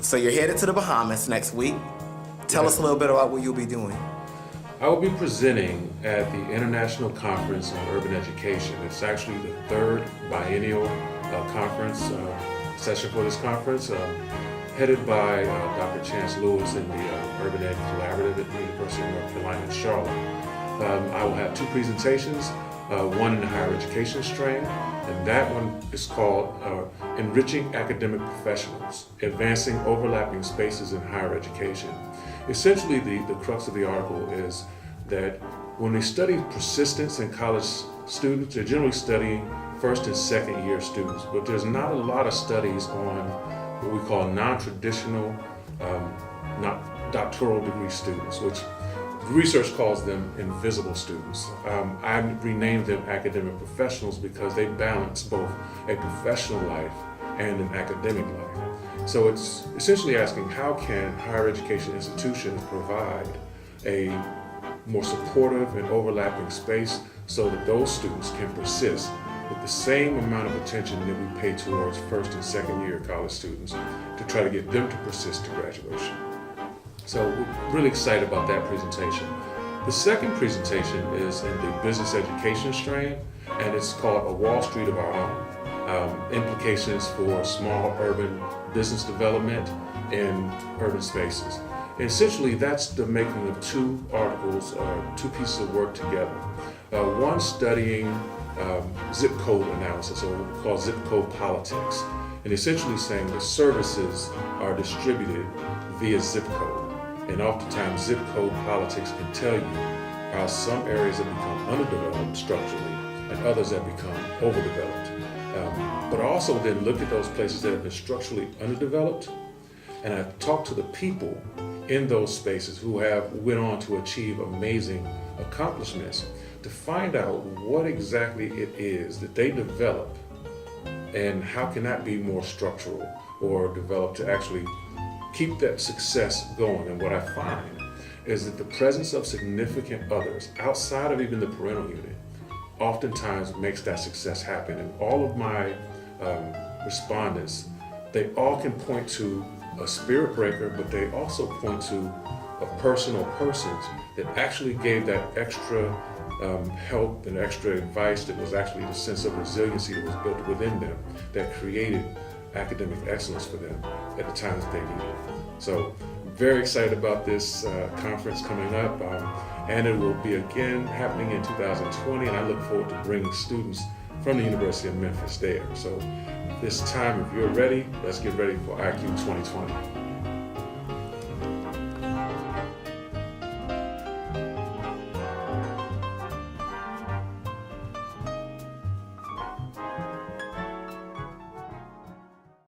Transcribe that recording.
So you're headed to the Bahamas next week. Tell us a little bit about what you'll be doing. I will be presenting at the International Conference on Urban Education. It's actually the third biennial conference session for this conference, headed by Dr. Chance Lewis in the Urban Ed Collaborative at the University of North Carolina in Charlotte. I will have two presentations, one in the higher education strain, and that one is called Enriching Academic Professionals, Advancing Overlapping Spaces in Higher Education. Essentially, the crux of the article is that when they study persistence in college students, they're generally studying first and second year students, but there's not a lot of studies on what we call non-traditional, not doctoral degree students, which research calls them invisible students. I renamed them academic professionals because they balance both a professional life and an academic life. So it's essentially asking, how can higher education institutions provide a more supportive and overlapping space so that those students can persist with the same amount of attention that we pay towards first and second year college students to try to get them to persist to graduation. So we're really excited about that presentation. The second presentation is in the business education strain, and it's called A Wall Street of Our Own. Implications for small urban business development in urban spaces. And essentially, that's the making of two articles, two pieces of work together. One studying zip code analysis, or what we call zip code politics, and essentially saying that services are distributed via zip code. And oftentimes, zip code politics can tell you how some areas have become underdeveloped structurally and others have become overdeveloped. But also then look at those places that have been structurally underdeveloped, and I talked to the people in those spaces who have went on to achieve amazing accomplishments to find out what exactly it is that they develop and how can that be more structural or developed to actually keep that success going. And what I find is that the presence of significant others outside of even the parental unit oftentimes makes that success happen. And all of my respondents, they all can point to a spirit breaker, but they also point to a person or persons that actually gave that extra help and extra advice that was actually the sense of resiliency that was built within them that created academic excellence for them at the times that they needed it. So very excited about this conference coming up, and it will be again happening in 2020, and I look forward to bringing students from the University of Memphis there. So this time, if you're ready, let's get ready for IQ 2020.